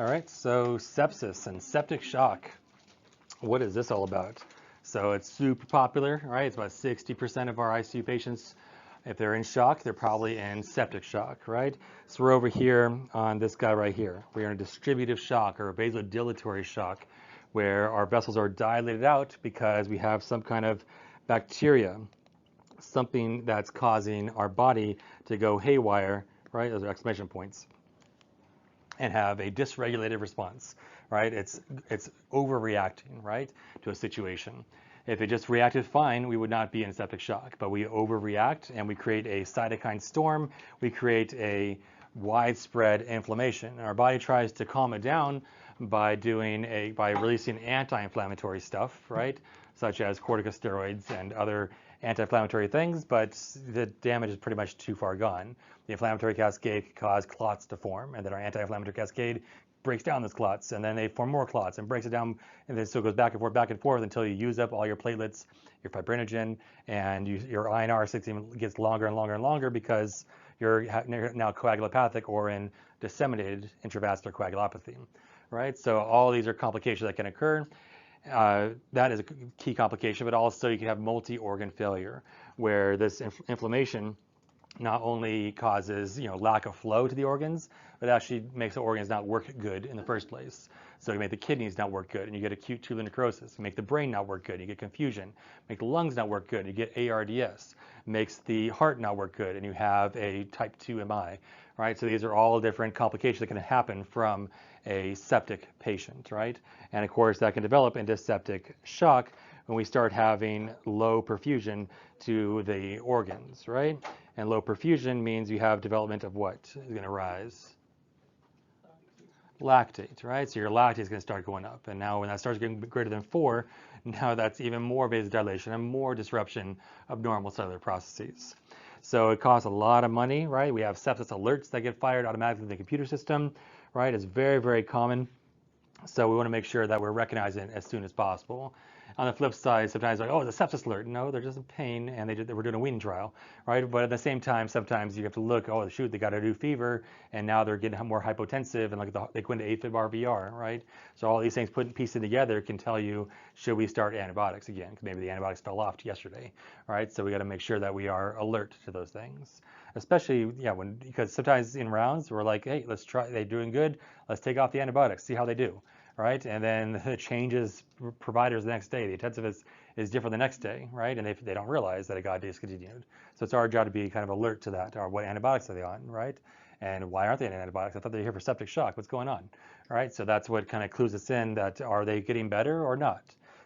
All right, so sepsis and septic shock. What is this all about? So it's super popular, right? It's about 60% of our ICU patients, if they're in shock, they're probably in septic shock, right? So we're over here on this guy right here. We're in a distributive shock or a vasodilatory shock where our vessels are dilated out because we have some kind of bacteria, something that's causing our body to go haywire, right? Those are exclamation points, and have a dysregulated response, right? It's overreacting, right, to a situation. If it just reacted fine, we would not be in septic shock, but we overreact and we create a cytokine storm. We create a widespread inflammation. And our body tries to calm it down by releasing anti-inflammatory stuff, right, such as corticosteroids and other anti-inflammatory things, but the damage is pretty much too far gone. The inflammatory cascade can cause clots to form, and then our anti-inflammatory cascade breaks down those clots, and then they form more clots and breaks it down, and then so it goes back and forth until you use up all your platelets, your fibrinogen, and your INR system gets longer and longer and longer because you're now coagulopathic or in disseminated intravascular coagulopathy, right? So all these are complications that can occur. That is a key complication, but also you can have multi-organ failure, where this inflammation not only causes lack of flow to the organs, but actually makes the organs not work good in the first place. So you make the kidneys not work good, and you get acute tubular necrosis. You make the brain not work good, you get confusion. Make the lungs not work good, you get ARDS. Makes the heart not work good, and you have a type 2 MI. Right? So these are all different complications that can happen from a septic patient, right? And of course that can develop into septic shock when we start having low perfusion to the organs, right? And low perfusion means you have development of what is going to rise? Lactate, right? So your lactate is going to start going up. And now when that starts getting greater than 4, now that's even more vasodilation and more disruption of normal cellular processes. So it costs a lot of money, right? We have sepsis alerts that get fired automatically in the computer system, right? It's very, very common. So we want to make sure that we're recognizing it as soon as possible. On the flip side, sometimes like, oh, it's a sepsis alert. No, they're just in pain, and we're doing a weaning trial, right? But at the same time, sometimes you have to look, oh, shoot, they got a new fever, and now they're getting more hypotensive, and like they go into AFib RVR, right? So all these things piecing together can tell you, should we start antibiotics again? Because maybe the antibiotics fell off yesterday, right? So we got to make sure that we are alert to those things. Especially, because sometimes in rounds, we're like, hey, let's try, they're doing good, let's take off the antibiotics, see how they do. Right, and then it changes providers the next day. The intensive is different the next day, right? And they don't realize that it got discontinued. So it's our job to be kind of alert to that. Or what antibiotics are they on, right? And why aren't they on antibiotics? I thought they were here for septic shock. What's going on, right? So that's what kind of clues us in that are they getting better or not?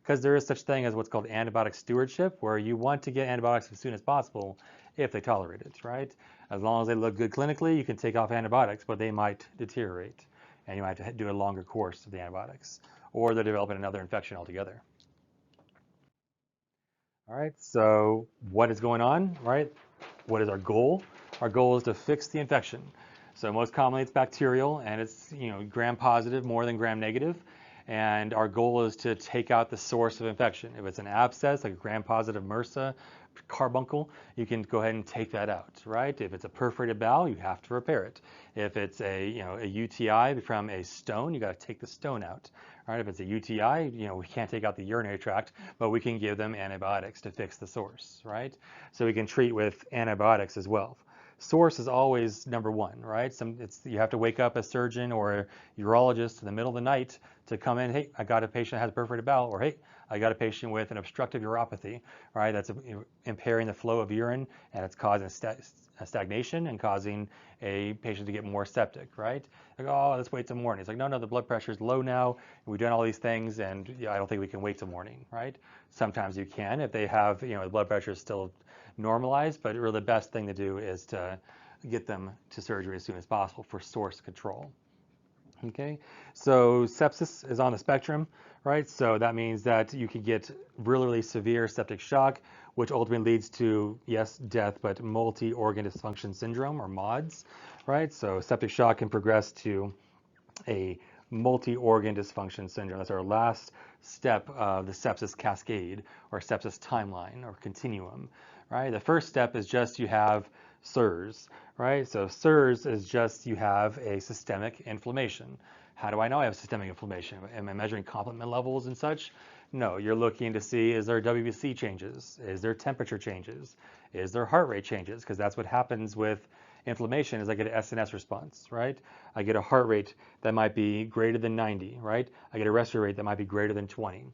Because there is such thing as what's called antibiotic stewardship, where you want to get antibiotics as soon as possible if they tolerate it, right? As long as they look good clinically, you can take off antibiotics, but they might deteriorate. And you might have to do a longer course of the antibiotics, or they're developing another infection altogether. All right, so what is going on, right? What is our goal? Our goal is to fix the infection. So most commonly it's bacterial, and it's gram positive more than gram negative. And our goal is to take out the source of infection. If it's an abscess, like a gram positive MRSA, carbuncle, you can go ahead and take that out, right? If it's a perforated bowel, you have to repair it. If it's a UTI from a stone, you got to take the stone out, right? If it's a UTI, we can't take out the urinary tract, but we can give them antibiotics to fix the source, right? So we can treat with antibiotics as well. Source is always number one, right? You have to wake up a surgeon or a urologist in the middle of the night to come in. Hey, I got a patient that has a perforated bowel, or hey, I got a patient with an obstructive uropathy, right? That's impairing the flow of urine, and it's causing a stagnation and causing a patient to get more septic, right? Like, oh, let's wait till morning. It's like, no, the blood pressure is low now. We've done all these things, and I don't think we can wait till morning, right? Sometimes you can if they have, the blood pressure is still normalized, but really the best thing to do is to get them to surgery as soon as possible for source control. Okay, so sepsis is on the spectrum, right? So that means that you can get really, really severe septic shock, which ultimately leads to, yes, death, but multi-organ dysfunction syndrome, or MODS, right? So septic shock can progress to a multi-organ dysfunction syndrome. That's our last step of the sepsis cascade, or sepsis timeline, or continuum, right? The first step is just you have SIRS, right? So SIRS is just you have a systemic inflammation. How do I know I have systemic inflammation? Am I measuring complement levels and such? No, you're looking to see, is there WBC changes? Is there temperature changes? Is there heart rate changes? Because that's what happens with inflammation is I get an SNS response, right? I get a heart rate that might be greater than 90, right? I get a respiratory rate that might be greater than 20.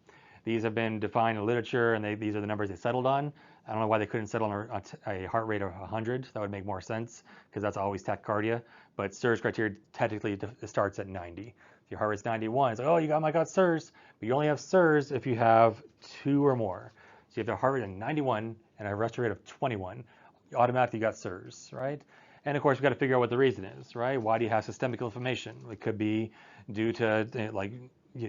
These have been defined in literature, and these are the numbers they settled on. I don't know why they couldn't settle on a heart rate of 100. That would make more sense, because that's always tachycardia. But SIRS criteria technically starts at 90. If your heart rate's 91, it's like, oh, I got SIRS. But you only have SIRS if you have 2 or more. So you have a heart rate of 91 and a respiratory rate of 21. You automatically got SIRS, right? And of course, we've got to figure out what the reason is, right? Why do you have systemic inflammation? It could be due to like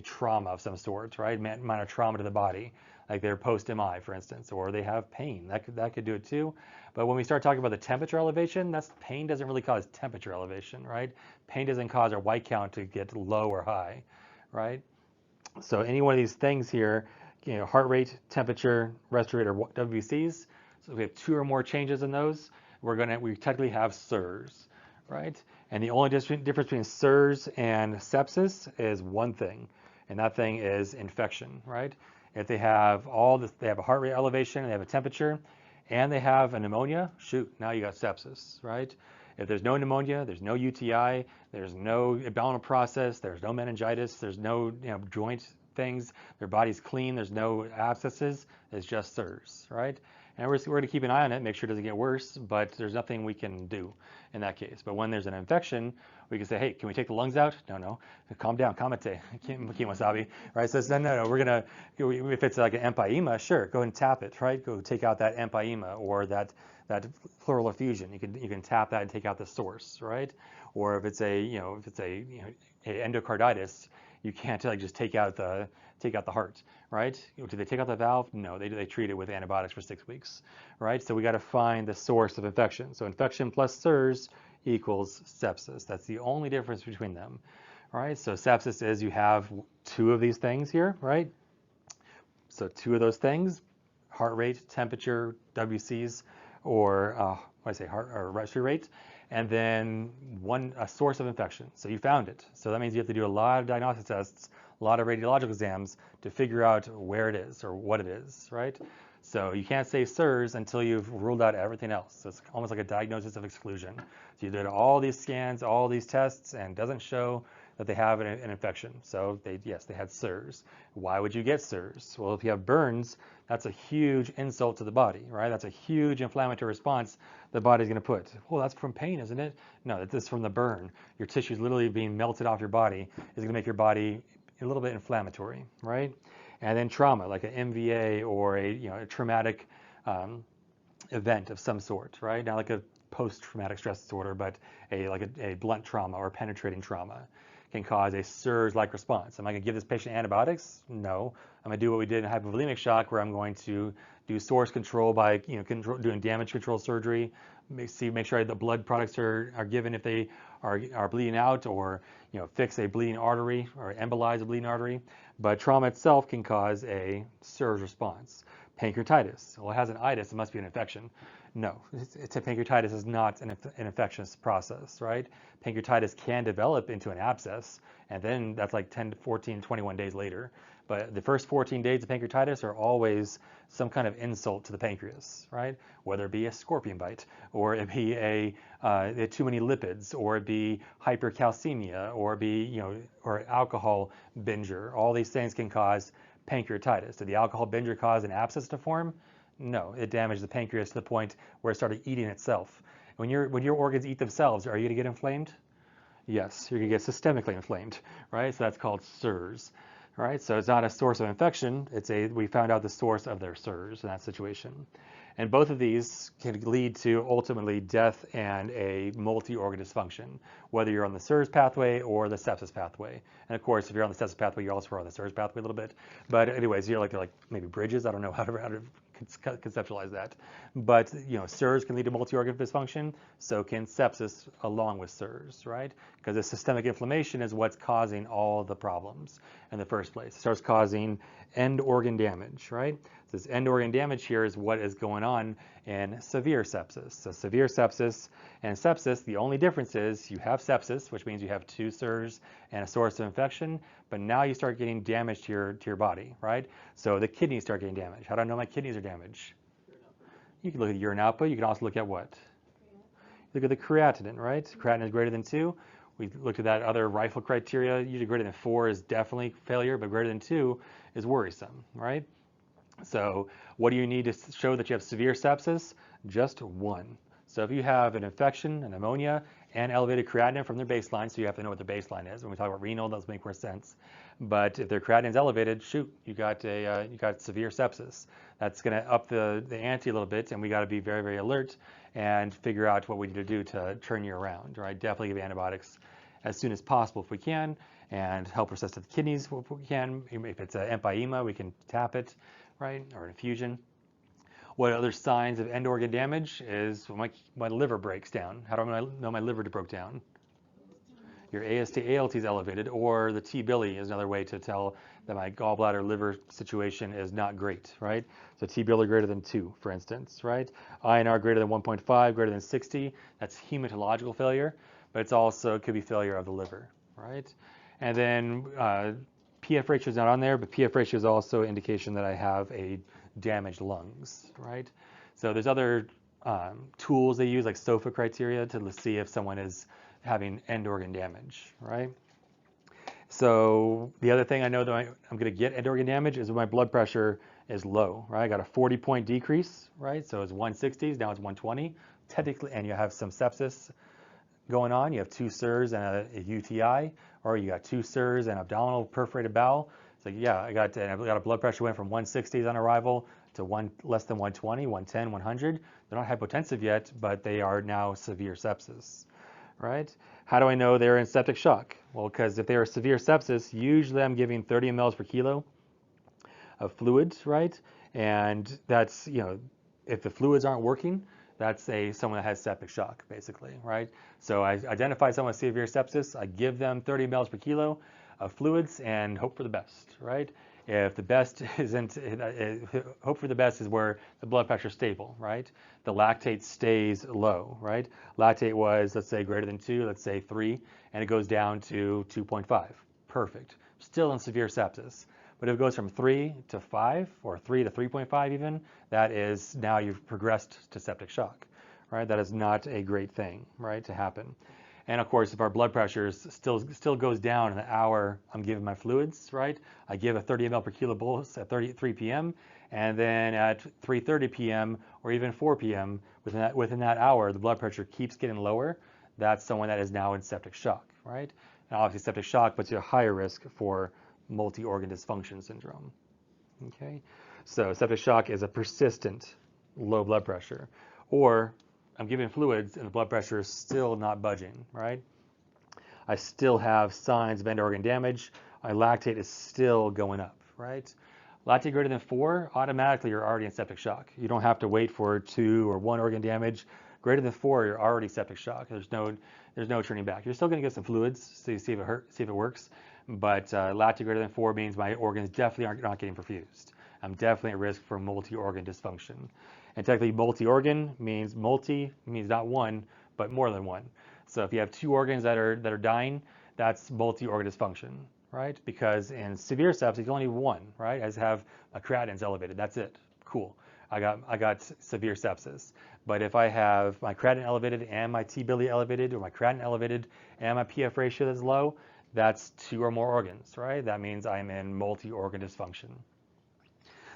trauma of some sort, right? Minor trauma to the body, like they're post-MI, for instance, or they have pain. That could do it too. But when we start talking about the temperature elevation, pain doesn't really cause temperature elevation, right? Pain doesn't cause our white count to get low or high, right? So any one of these things here, heart rate, temperature, respiratory, or WBCs. So if we have 2 or more changes in those, we technically have SIRS, right? And the only difference between SIRS and sepsis is one thing, and that thing is infection, right? If they have they have a heart rate elevation, they have a temperature, and they have a pneumonia, shoot, now you got sepsis, right? If there's no pneumonia, there's no UTI, there's no abdominal process, there's no meningitis, there's no joint things, their body's clean, there's no abscesses, it's just SIRS, right? And we're going to keep an eye on it, make sure it doesn't get worse, but there's nothing we can do in that case. But when there's an infection, we can say, hey, can we take the lungs out? No. Calm down, kamate, wasabi, right? So no, we're going to, if it's like an empyema, sure, go and tap it, right? Go take out that empyema or that pleural effusion. You can tap that and take out the source, right? Or if it's a endocarditis, you can't just take out the heart, right? Do they take out the valve? No, they treat it with antibiotics for 6 weeks, right? So we got to find the source of infection. So infection plus SIRS equals sepsis. That's the only difference between them, all right? So sepsis is you have 2 of these things here, right? So 2 of those things, heart rate, temperature, WCs, or heart or respiratory rate, and then a source of infection. So you found it. So that means you have to do a lot of diagnostic tests, a lot of radiological exams to figure out where it is or what it is, right? So you can't say SIRS until you've ruled out everything else. So it's almost like a diagnosis of exclusion. So you did all these scans, all these tests, and it doesn't show that they have an infection. So they had SIRS. Why would you get SIRS? Well, if you have burns, that's a huge insult to the body, right? That's a huge inflammatory response the body's going to put. Well, that's from pain, isn't it? No, that's from the burn. Your tissues literally being melted off your body is going to make your body a little bit inflammatory, right? And then trauma, like an MVA or a traumatic event of some sort, right? Not like a post-traumatic stress disorder, but a blunt trauma or penetrating trauma can cause a SIRS-like response. Am I going to give this patient antibiotics? No. I'm going to do what we did in hypovolemic shock, where I'm going to do source control by doing damage control surgery, make sure the blood products are given if they are bleeding out, or fix a bleeding artery or embolize a bleeding artery. But trauma itself can cause a SIRS response. Pancreatitis. Well, it has an itis, it must be an infection. No, pancreatitis is not an infectious process, right? Pancreatitis can develop into an abscess, and then that's like 10 to 14, 21 days later. But the first 14 days of pancreatitis are always some kind of insult to the pancreas, right? Whether it be a scorpion bite, or it be too many lipids, or it be hypercalcemia, or it be or alcohol binger. All these things can cause pancreatitis. Did the alcohol binger cause an abscess to form? No, it damaged the pancreas to the point where it started eating itself. When your organs eat themselves, are you going to get inflamed? Yes, you're going to get systemically inflamed, right? So that's called SIRS, right? So it's not a source of infection. We found out the source of their SIRS in that situation. And both of these can lead to ultimately death and a multi-organ dysfunction, whether you're on the SIRS pathway or the sepsis pathway. And of course, if you're on the sepsis pathway, you're also on the SIRS pathway a little bit. But anyways, you're like maybe bridges. I don't know how to conceptualize that. But SIRS can lead to multi-organ dysfunction. So can sepsis along with SIRS, right? Because the systemic inflammation is what's causing all the problems in the first place. It starts causing end organ damage, right? This end organ damage here is what is going on in severe sepsis. So severe sepsis and sepsis, the only difference is you have sepsis, which means you have 2 SIRS and a source of infection, but now you start getting damage to your body, right? So the kidneys start getting damaged. How do I know my kidneys are damaged? You can look at urine output. You can also look at what? Look at the creatinine, right? Creatinine is greater than 2. We looked at that other rifle criteria. Usually greater than 4 is definitely failure, but greater than 2 is worrisome, right? So what do you need to show that you have severe sepsis? Just 1. So if you have an infection, an pneumonia, and elevated creatinine from their baseline, so you have to know what the baseline is. When we talk about renal, those make more sense. But if their creatinine is elevated, shoot, you got severe sepsis. That's going to up the ante a little bit, and we got to be very, very alert and figure out what we need to do to turn you around, right? Definitely give antibiotics as soon as possible if we can, and help resuscitate the kidneys if we can. If it's an empyema, we can tap it, right, or infusion. What other signs of end organ damage is when my liver breaks down. How do I know my liver broke down? Your AST, ALT is elevated, or the T-billy is another way to tell that my gallbladder liver situation is not great, right? So T-billy greater than 2, for instance, right? INR greater than 1.5, greater than 60, that's hematological failure, but it's also could be failure of the liver, right? And then PF ratio is not on there, but PF ratio is also an indication that I have a damaged lungs, right? So there's other tools they use, like SOFA criteria, to see if someone is having end organ damage, right? So the other thing I know that I'm going to get end organ damage is when my blood pressure is low, right? I got a 40-point decrease, right? So it's 160s, now it's 120, technically, and you have some sepsis going on. You have 2 SIRS and a UTI, or you got 2 SIRS and abdominal perforated bowel. So yeah, I got a blood pressure went from 160s on arrival to less than 120, 110, 100. They're not hypotensive yet, but they are now severe sepsis, right? How do I know they're in septic shock? Well, because if they are severe sepsis, usually I'm giving 30 mLs per kilo of fluids, right? And that's, if the fluids aren't working, that's someone that has septic shock, basically, right? So I identify someone with severe sepsis, I give them 30 mLs per kilo of fluids and hope for the best, right? If the best isn't, hope for the best is where the blood pressure is stable, right? The lactate stays low, right? Lactate was, let's say, greater than 2, let's say 3, and it goes down to 2.5. Perfect. Still in severe sepsis. But if it goes from 3 to 5, or 3 to 3.5 even, that is now you've progressed to septic shock, right? That is not a great thing, right, to happen. And of course, if our blood pressure still goes down in the hour I'm giving my fluids, right? I give a 30 ml per kilo bolus at 3 p.m. and then at 3:30 p.m. or even 4 p.m. within that hour, the blood pressure keeps getting lower. That's someone that is now in septic shock, right? And obviously, septic shock puts you at a higher risk for multi-organ dysfunction syndrome. Okay, so septic shock is a persistent low blood pressure, or I'm giving fluids and the blood pressure is still not budging, right? I still have signs of end organ damage. My lactate is still going up, right? Lactate greater than 4, automatically you're already in septic shock. You don't have to wait for 2 or 1 organ damage. Greater than 4, you're already septic shock. There's no turning back. You're still going to get some fluids, so you see if it works. But lactate greater than 4 means my organs definitely are not getting perfused. I'm definitely at risk for multi-organ dysfunction. And technically, multi-organ means not 1, but more than 1. So if you have 2 organs that are dying, that's multi-organ dysfunction, right? Because in severe sepsis, you only have 1, right? I just have my creatinine's elevated. That's it. Cool. I got severe sepsis. But if I have my creatinine elevated and my T-billy elevated, or my creatinine elevated and my PF ratio is low, that's 2 or more organs, right? That means I'm in multi-organ dysfunction.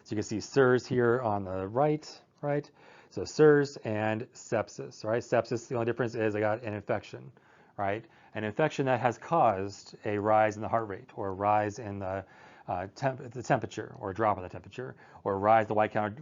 So you can see SIRS here on the right, right? So SIRS and sepsis, right? Sepsis, the only difference is I got an infection, right? An infection that has caused a rise in the heart rate, or a rise in the temperature, or a drop in the temperature, or a rise in the white count,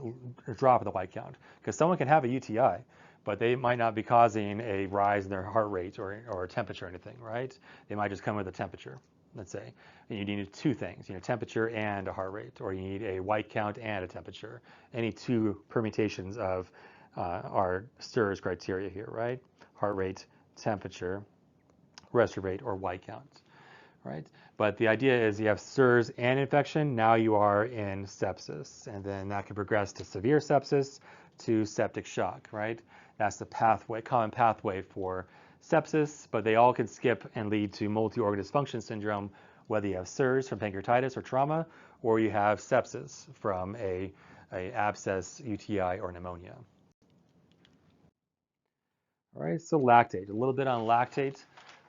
or drop in the white count. Because someone can have a UTI, but they might not be causing a rise in their heart rate or temperature or anything, right? They might just come with a temperature, let's say. And you need 2 things, temperature and a heart rate, or you need a white count and a temperature. Any 2 permutations of our SIRS criteria here, right? Heart rate, temperature, respiratory rate, or white count, right? But the idea is you have SIRS and infection, now you are in sepsis, and then that can progress to severe sepsis, to septic shock, right? That's the pathway, common pathway for sepsis, but they all can skip and lead to multi-organ dysfunction syndrome, whether you have SIRS from pancreatitis or trauma, or you have sepsis from a abscess, UTI, or pneumonia. All right, so lactate, a little bit on lactate.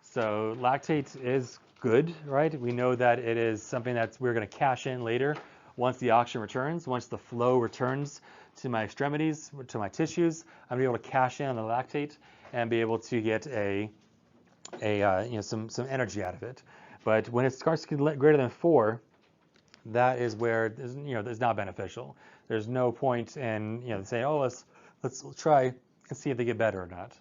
So lactate is good, right? We know that it is something that we're going to cash in later once the oxygen returns, once the flow returns to my extremities, to my tissues. I'm going to be able to cash in on the lactate and be able to get some energy out of it. But when it starts to get greater than 4, that is where it's not beneficial. There's no point in saying, oh, let's try and see if they get better or not.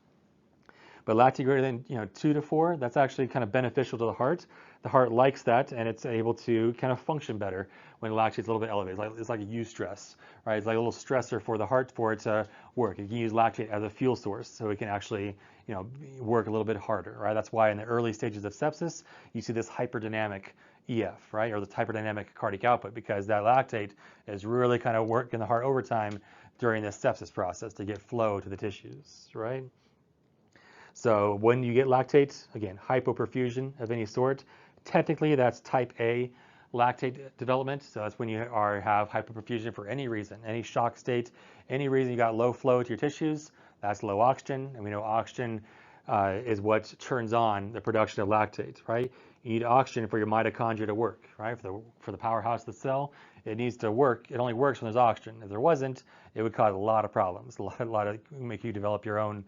But lactate greater than 2 to 4, that's actually kind of beneficial to the heart. The heart likes that, and it's able to kind of function better when lactate's a little bit elevated. It's like a eustress, right? It's like a little stressor for the heart for it to work. You can use lactate as a fuel source, so it can actually work a little bit harder, right? That's why in the early stages of sepsis, you see this hyperdynamic EF, right, or the hyperdynamic cardiac output, because that lactate is really kind of working the heart overtime during this sepsis process to get flow to the tissues, right? So when you get lactate, again, hypoperfusion of any sort, technically that's type A lactate development. So that's when you have hypoperfusion for any reason, any shock state, any reason you got low flow to your tissues, that's low oxygen. And we know oxygen is what turns on the production of lactate, right? You need oxygen for your mitochondria to work, right? For the powerhouse of the cell, it needs to work. It only works when there's oxygen. If there wasn't, it would cause a lot of problems, make you develop your own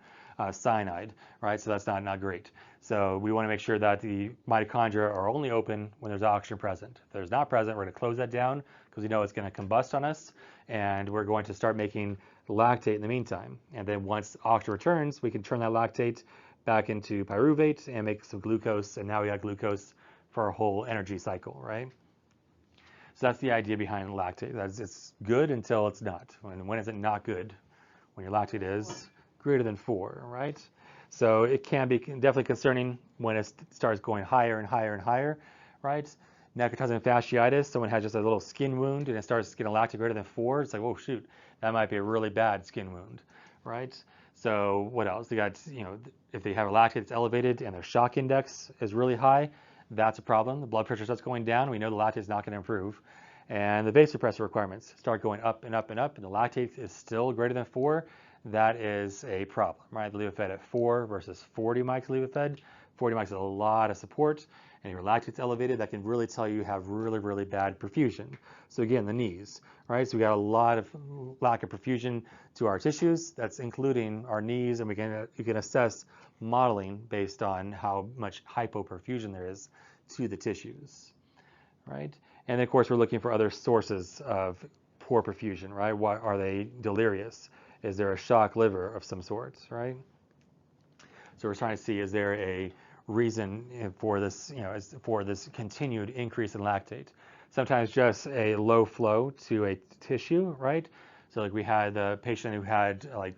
cyanide, right? So that's not great. So we want to make sure that the mitochondria are only open when there's oxygen present. If there's not present, we're going to close that down because we know it's going to combust on us, and we're going to start making lactate in the meantime. And then once oxygen returns, we can turn that lactate back into pyruvate and make some glucose, and now we got glucose for our whole energy cycle, right? So that's the idea behind lactate. It's good until it's not. When is it not good? When your lactate is greater than 4, right? So it can be definitely concerning when it starts going higher and higher and higher, right? Necrotizing fasciitis, someone has just a little skin wound and it starts getting lactate greater than 4. It's like, oh shoot, that might be a really bad skin wound, right? So what else? They got, if they have a lactate that's elevated and their shock index is really high, that's a problem. The blood pressure starts going down. We know the lactate is not going to improve. And the vasopressor requirements start going up and up and up, and the lactate is still greater than 4. That is a problem, right? Levophed at 4 versus 40 mics Levophed. 40 mics is a lot of support, and your lactate's elevated, that can really tell you have really, really bad perfusion. So again, the knees, right? So we got a lot of lack of perfusion to our tissues. That's including our knees, and you can assess modeling based on how much hypoperfusion there is to the tissues, right? And of course, we're looking for other sources of poor perfusion, right? Why are they delirious? Is there a shock liver of some sort, right? So we're trying to see, is there a reason for this, for this continued increase in lactate? Sometimes just a low flow to a tissue, right? So like we had the patient who had like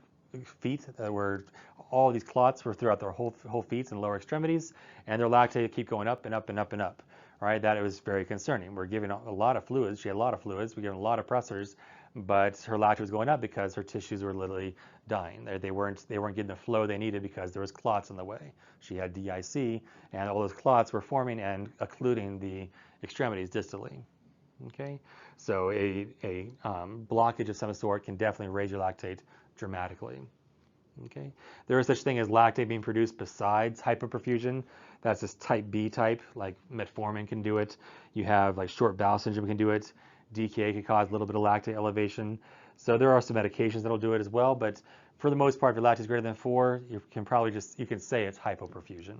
feet that were, all these clots were throughout their whole feet and lower extremities, and their lactate keep going up and up and up and up, right? That it was very concerning. We're giving a lot of fluids. She had a lot of fluids. We're giving a lot of pressors, but her lactate was going up because her tissues were literally dying. They weren't getting the flow they needed because there was clots in the way. She had DIC, and all those clots were forming and occluding the extremities distally. Okay, so a blockage of some sort can definitely raise your lactate dramatically. Okay, there is such thing as lactate being produced besides hypoperfusion. That's this type B type, like metformin can do it. You have like short bowel syndrome can do it. DKA can cause a little bit of lactate elevation. So there are some medications that'll do it as well, but for the most part, if your lactate is greater than 4, you can say it's hypoperfusion.